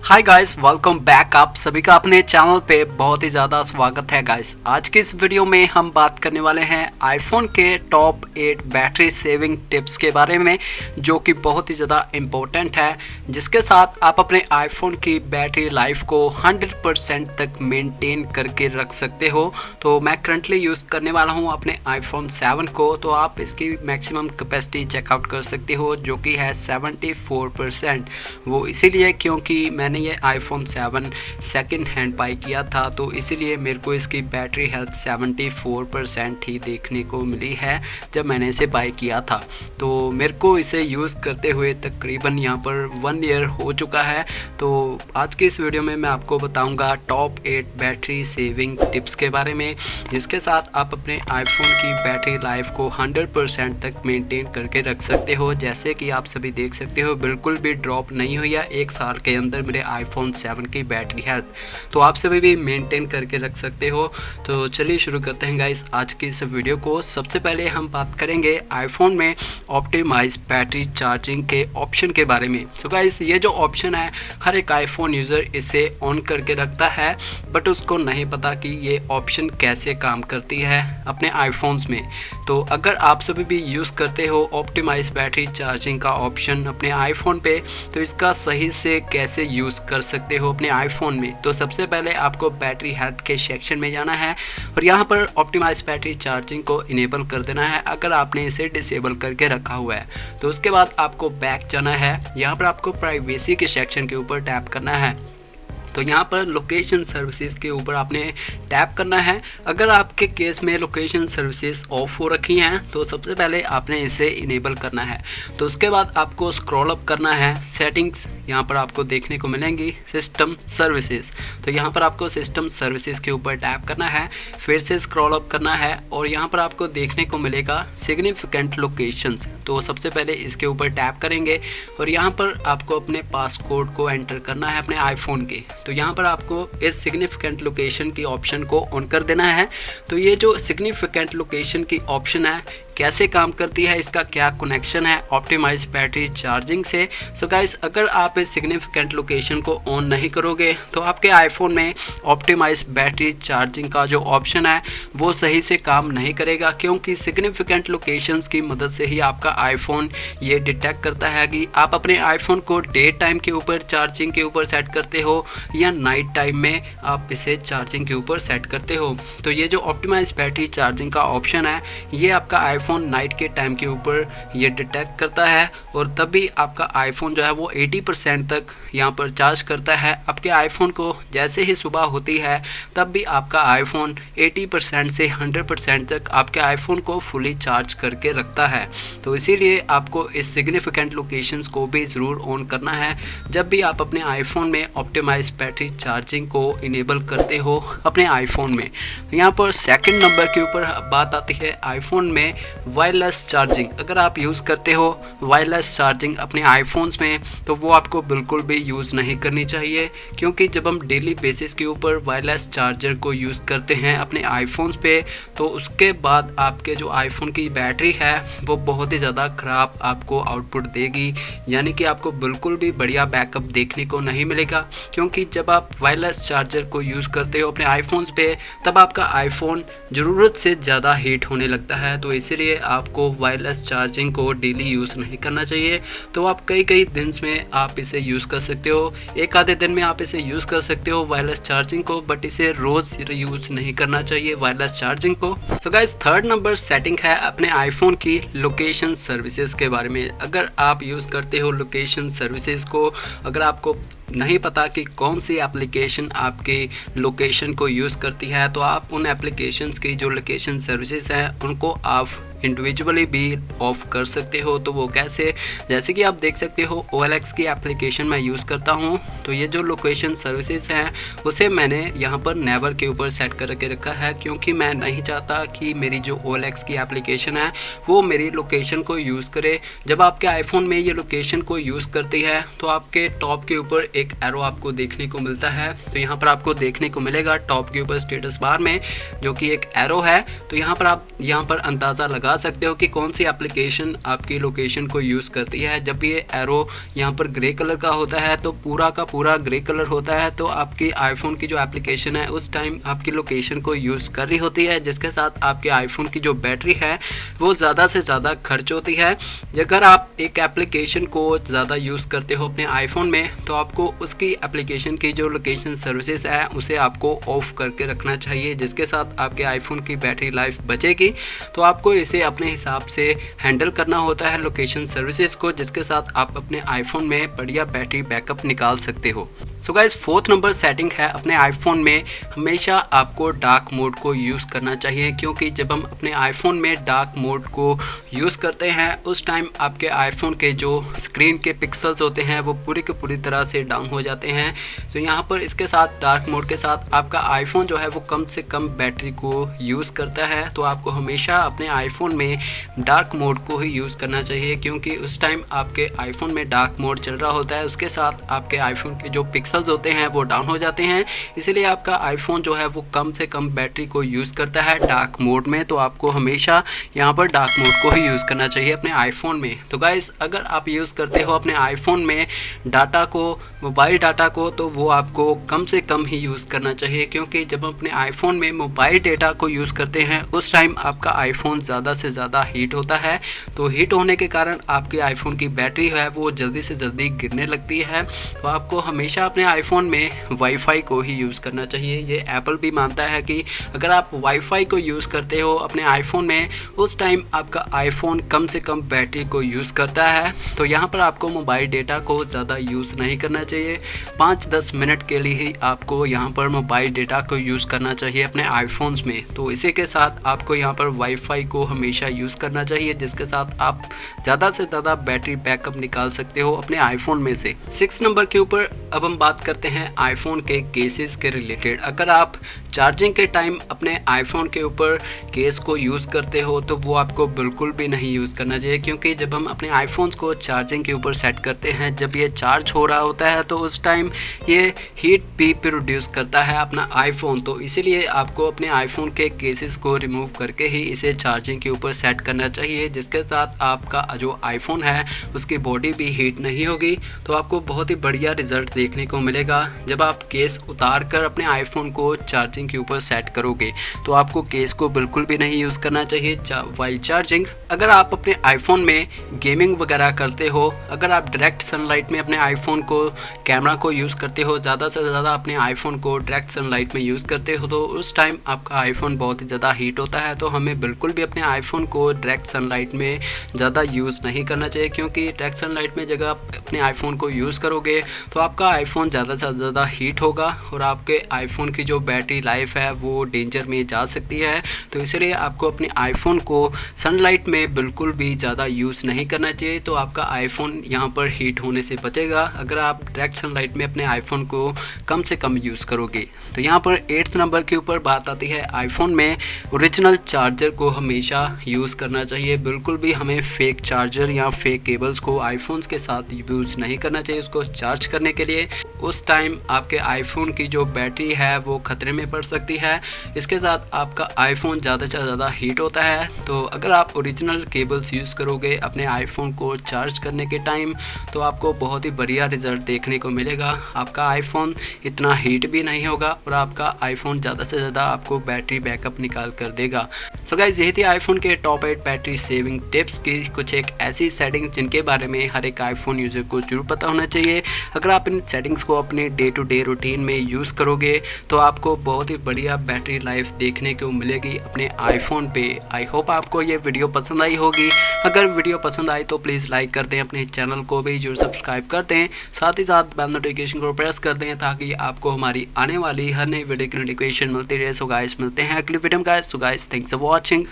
Hi guys, welcome back. आप सभी का अपने चैनल पे बहुत ही ज़्यादा स्वागत है गाइस। आज के इस वीडियो में हम बात करने वाले हैं आईफोन के टॉप 8 बैटरी सेविंग टिप्स के बारे में, जो कि बहुत ही ज़्यादा इम्पोर्टेंट है, जिसके साथ आप अपने आईफोन की बैटरी लाइफ को 100% तक मेंटेन करके रख सकते हो। तो मैं करंटली यूज़ करने वाला हूँ अपने आईफोन 7 को, तो आप इसकी मैक्सिमम कैपेसिटी चेकआउट कर सकते हो, जो कि है 74%। वो इसीलिए क्योंकि मैंने ये आईफोन 7 सेकंड हैंड बाई किया था, तो इसीलिए मेरे को इसकी बैटरी हेल्थ 74% ही देखने को मिली है जब मैंने इसे बाई किया था। तो मेरे को इसे यूज़ करते हुए तकरीबन यहाँ पर 1 ईयर हो चुका है। तो आज के इस वीडियो में मैं आपको बताऊंगा टॉप 8 बैटरी सेविंग टिप्स के बारे में, जिसके साथ आप अपने आईफोन की बैटरी लाइफ को 100% तक मेंटेन करके रख सकते हो। जैसे कि आप सभी देख सकते हो, बिल्कुल भी ड्रॉप नहीं हुई है 1 साल के अंदर मेरे आईफोन 7 की बैटरी हेल्थ। तो आप सभी भी मेंटेन करके रख सकते हो। तो चलिए शुरू करते हैं गाइस आज की इस वीडियो को। सबसे पहले हम बात करेंगे आईफोन में ऑप्टिमाइज बैटरी चार्जिंग के ऑप्शन के बारे में। तो गाइस, ये जो ऑप्शन है हर एक आईफोन यूज़र इसे ऑन करके रखता है, बट उसको नहीं पता कि ये ऑप्शन कैसे काम करती है अपने आईफोन्स में। तो अगर आप सभी भी यूज़ करते हो ऑप्टिमाइज बैटरी चार्जिंग का ऑप्शन अपने आईफोन पे, तो इसका सही से कैसे यूज़ कर सकते हो अपने आईफोन में। तो सबसे पहले आपको बैटरी हेल्थ के सेक्शन में जाना है और यहाँ पर ऑप्टिमाइज बैटरी चार्जिंग को इनेबल कर देना है अगर आपने इसे डिसेबल करके रखा हुआ है। तो उसके बाद आपको बैक जाना है, यहाँ पर आपको प्राइवेसी के सेक्शन के ऊपर टैप करना है। तो यहाँ पर लोकेशन सर्विसेज के ऊपर आपने टैप करना है। अगर आपके केस में लोकेशन सर्विसेज ऑफ हो रखी हैं तो सबसे पहले आपने इसे इनेबल करना है। तो उसके बाद आपको स्क्रॉल अप करना है, सेटिंग्स यहाँ पर आपको देखने को मिलेंगी सिस्टम सर्विसेज। तो यहाँ पर आपको सिस्टम सर्विसेज के ऊपर टैप करना है, फिर से स्क्रॉल अप करना है और यहाँ पर आपको देखने को मिलेगा सिग्निफिकेंट लोकेशंस। तो सबसे पहले इसके ऊपर टैप करेंगे और यहाँ पर आपको अपने पासकोड को एंटर करना है अपने आईफोन के। तो यहाँ पर आपको इस सिग्निफिकेंट लोकेशन की ऑप्शन को ऑन कर देना है। तो ये जो सिग्निफिकेंट लोकेशन की ऑप्शन है कैसे काम करती है, इसका क्या कनेक्शन है ऑप्टिमाइज बैटरी चार्जिंग से। सो गाइस, अगर आप इस सिग्निफिकेंट लोकेशन को ऑन नहीं करोगे तो आपके आईफोन में ऑप्टिमाइज बैटरी चार्जिंग का जो ऑप्शन है वो सही से काम नहीं करेगा, क्योंकि सिग्निफिकेंट लोकेशंस की मदद से ही आपका आईफोन ये डिटेक्ट करता है कि आप अपने आईफोन को डे टाइम के ऊपर चार्जिंग के ऊपर सेट करते हो या नाइट टाइम में आप इसे चार्जिंग के ऊपर सेट करते हो। तो ये जो ऑप्टिमाइज बैटरी चार्जिंग का ऑप्शन है ये आपका आईफोन नाइट के टाइम के ऊपर ये डिटेक्ट करता है और तभी आपका आईफोन जो है वो 80% तक यहाँ पर चार्ज करता है। आपके आईफोन को जैसे ही सुबह होती है तब भी आपका आईफोन 80% से 100% तक आपके आईफोन को फुली चार्ज करके रखता है। तो इसीलिए आपको इस सिग्निफिकेंट लोकेशंस को भी ज़रूर ऑन करना है जब भी आप अपने आईफोन में ऑप्टिमाइज बैटरी चार्जिंग को इनेबल करते हो अपने आईफोन में। यहाँ पर सेकंड नंबर के ऊपर बात आती है आईफोन में वायरलेस चार्जिंग। अगर आप यूज़ करते हो वायरलेस चार्जिंग अपने आईफोन्स में तो वो आपको बिल्कुल भी यूज़ नहीं करनी चाहिए, क्योंकि जब हम डेली बेसिस के ऊपर वायरलेस चार्जर को यूज़ करते हैं अपने आईफोन्स पे तो उसके बाद आपके जो आईफोन की बैटरी है वो बहुत ही ज़्यादा ख़राब आपको आउटपुट देगी, यानी कि आपको बिल्कुल भी बढ़िया बैकअप देखने को नहीं मिलेगा। क्योंकि जब आप वायरलेस चार्जर को यूज़ करते हो अपने आईफोन्स पे तब आपका आईफोन ज़रूरत से ज़्यादा हीट होने लगता है। तो इसलिए आपको वायरलेस चार्जिंग को डेली यूज़ नहीं करना चाहिए। तो आप कई दिन में आप इसे यूज़ कर सकते हो, एक आधे दिन में आप इसे यूज़ कर सकते हो वायरलेस चार्जिंग को, बट इसे रोज़ यूज़ नहीं करना चाहिए वायरलेस चार्जिंग को। So guys, third number setting है अपने आईफोन की लोकेशन सर्विसेज के बारे में। अगर आप यूज़ करते हो लोकेशन सर्विसेज को, अगर आपको नहीं पता कि कौन सी एप्लीकेशन आपके लोकेशन को यूज़ करती है, तो आप उन एप्लीकेशंस की जो लोकेशन सर्विसेज हैं उनको आप इंडिविजुअली भी ऑफ कर सकते हो। तो वो कैसे, जैसे कि आप देख सकते हो OLX की एप्लीकेशन मैं यूज़ करता हूँ, तो ये जो लोकेशन सर्विसेज हैं उसे मैंने यहाँ पर नेवर के ऊपर सेट करके रखा है, क्योंकि मैं नहीं चाहता कि मेरी जो OLX की एप्लीकेशन है वो मेरी लोकेशन को यूज़ करे। जब आपके आईफोन में ये लोकेशन को यूज़ करती है तो आपके टॉप के ऊपर एक एरो आपको देखने को मिलता है। तो यहाँ पर आपको देखने को मिलेगा टॉप के ऊपर स्टेटस बार में जो कि एक एरो है। तो यहाँ पर आप यहाँ पर अंदाज़ा लगा बता सकते हो कि कौन सी एप्लीकेशन आपकी लोकेशन को यूज़ करती है। जब ये एरो यहाँ पर ग्रे कलर का होता है तो पूरा का पूरा ग्रे कलर होता है, तो आपकी आईफोन की जो एप्लीकेशन है उस टाइम आपकी लोकेशन को यूज़ कर रही होती है, जिसके साथ आपके आईफोन की जो बैटरी है वो ज़्यादा से ज़्यादा खर्च होती है। अगर आप एक एप्लीकेशन को ज़्यादा यूज़ करते हो अपने आईफोन में तो आपको उसकी एप्लीकेशन की जो लोकेशन सर्विसेज है उसे आपको ऑफ करके रखना चाहिए, जिसके साथ आपके आईफोन की बैटरी लाइफ बचेगी। तो आपको इसे अपने हिसाब से हैंडल करना होता है लोकेशन सर्विसेज को, जिसके साथ आप अपने आईफोन में बढ़िया बैटरी बैकअप निकाल सकते हो। So guys, 4th number setting है अपने आईफोन में हमेशा आपको डार्क मोड को यूज़ करना चाहिए, क्योंकि जब हम अपने आईफोन में डार्क मोड को यूज़ करते हैं उस टाइम आपके आईफोन के जो स्क्रीन के पिक्सल्स होते हैं वो पूरी की पूरी तरह से डाउन हो जाते हैं। तो यहाँ पर इसके साथ डार्क मोड के साथ आपका आईफोन जो है वो कम से कम बैटरी को यूज़ करता है। तो आपको हमेशा अपने आईफोन में डार्क मोड को ही यूज़ करना चाहिए, क्योंकि उस टाइम आपके आईफोन में डार्क मोड चल रहा होता है, उसके साथ आपके आईफोन के जो पिक्सल्स होते हैं वो डाउन हो जाते हैं। इसीलिए आपका आईफोन जो है वो कम से कम बैटरी को यूज़ करता है डार्क मोड में। तो आपको हमेशा यहाँ पर डार्क मोड को ही यूज़ करना चाहिए अपने आईफोन में। तो गाइस, अगर आप यूज़ करते हो अपने आईफोन में डाटा को, मोबाइल डाटा को, तो वो आपको कम से कम ही यूज़ करना चाहिए, क्योंकि जब हम अपने आईफोन में मोबाइल डेटा को यूज़ करते हैं उस टाइम आपका आईफोन ज़्यादा से ज़्यादा हीट होता है। तो हीट होने के कारण आपके आईफोन की बैटरी है वो जल्दी से जल्दी गिरने लगती है। तो आपको हमेशा अपने आईफोन में वाईफाई को ही यूज़ करना चाहिए। ये एप्पल भी मानता है कि अगर आप वाईफाई को यूज़ करते हो अपने आईफोन में उस टाइम आपका आईफोन कम से कम बैटरी को यूज़ करता है। तो यहाँ पर आपको मोबाइल डेटा को ज़्यादा यूज़ नहीं करना चाहिए, 5-10 मिनट के लिए ही आपको यहाँ पर मोबाइल डेटा को यूज़ करना चाहिए अपने आईफोन्स में। तो इसी के साथ आपको यहाँ पर वाईफाई को हमेशा यूज़ करना चाहिए, जिसके साथ आप ज़्यादा से ज़्यादा बैटरी बैकअप निकाल सकते हो अपने आईफोन में से। 6 नंबर के ऊपर अब हम बात करते हैं आईफोन के केसेस के रिलेटेड। अगर आप चार्जिंग के टाइम अपने आईफोन के ऊपर केस को यूज़ करते हो तो वो आपको बिल्कुल भी नहीं यूज़ करना चाहिए, क्योंकि जब हम अपने आईफोन्स को चार्जिंग के ऊपर सेट करते हैं, जब ये चार्ज हो रहा होता है तो उस टाइम ये हीट भी प्रोड्यूस करता है अपना आईफोन। तो इसीलिए आपको अपने आईफोन के केसेस को रिमूव करके ही इसे चार्जिंग के ऊपर सेट करना चाहिए, जिसके साथ आपका जो आईफोन है उसकी बॉडी भी हीट नहीं होगी। तो आपको बहुत ही बढ़िया रिजल्ट देखने को मिलेगा। जब आप केस उतार कर अपने आईफोन को चार्जिंग के ऊपर सेट करोगे तो आपको केस को बिल्कुल भी नहीं यूज़ करना चाहिए वाइल चार्जिंग। अगर आप अपने आईफोन में गेमिंग वगैरह करते हो, अगर आप डायरेक्ट सनलाइट में अपने आईफोन को कैमरा को यूज़ करते हो, ज़्यादा से ज़्यादा अपने आईफोन को डायरेक्ट सनलाइट में यूज़ करते हो, तो उस टाइम आपका आईफोन बहुत ही ज़्यादा हीट होता है। तो हमें बिल्कुल भी अपने आईफोन को डायरेक्ट सनलाइट में ज़्यादा यूज़ नहीं करना चाहिए, क्योंकि डायरेक्ट सनलाइट में जगह अपने आईफोन को यूज़ करोगे तो आपका आईफोन ज़्यादा से ज़्यादा हीट होगा और आपके आईफोन की जो बैटरी लाइफ है वो डेंजर में जा सकती है। तो इसलिए आपको अपने आईफोन को सनलाइट में बिल्कुल भी ज़्यादा यूज़ नहीं करना चाहिए, तो आपका आईफोन यहाँ पर हीट होने से बचेगा अगर आप डायरेक्ट सनलाइट में अपने आईफोन को कम से कम यूज़ करोगे। तो यहाँ पर 8th नंबर के ऊपर बात आती है आईफोन में ओरिजिनल चार्जर को हमेशा यूज़ करना चाहिए। बिल्कुल भी हमें फेक चार्जर या फेक केबल्स को आईफोन्स के साथ यूज़ नहीं करना चाहिए उसको चार्ज करने के लिए। उस टाइम आपके आईफोन की जो बैटरी है वो खतरे में पड़ सकती है। इसके साथ आपका आईफोन ज़्यादा से ज़्यादा हीट होता है। तो अगर आप ओरिजिनल केबल्स यूज़ करोगे अपने आईफोन को चार्ज करने के टाइम तो आपको बहुत ही बढ़िया रिजल्ट देखने को मिलेगा। आपका आईफोन इतना हीट भी नहीं होगा और आपका आईफोन ज़्यादा से ज़्यादा आपको बैटरी बैकअप निकाल कर देगा। सो गाइस, यही थी आईफोन के टॉप 8 बैटरी सेविंग टिप्स की कुछ एक ऐसी सेटिंग जिनके बारे में हर एक आईफोन यूज़र को जरूर पता होना चाहिए। अगर आप इन सेटिंग्स को अपने डे टू डे रूटीन में यूज़ करोगे तो आपको बहुत ही बढ़िया बैटरी लाइफ देखने को मिलेगी अपने आईफोन पे। आई होप आपको ये वीडियो पसंद आई होगी। अगर वीडियो पसंद आई तो प्लीज़ लाइक कर दें, अपने चैनल को भी जरूर सब्सक्राइब कर दें, साथ ही साथ बेल नोटिफिकेशन को प्रेस कर दें ताकि आपको हमारी आने वाली हर नई वीडियो की नोटिफिकेशन मिलती रहे। सो गाइस, मिलते हैं अगली वीडियो में guys. So guys, thanks for watching.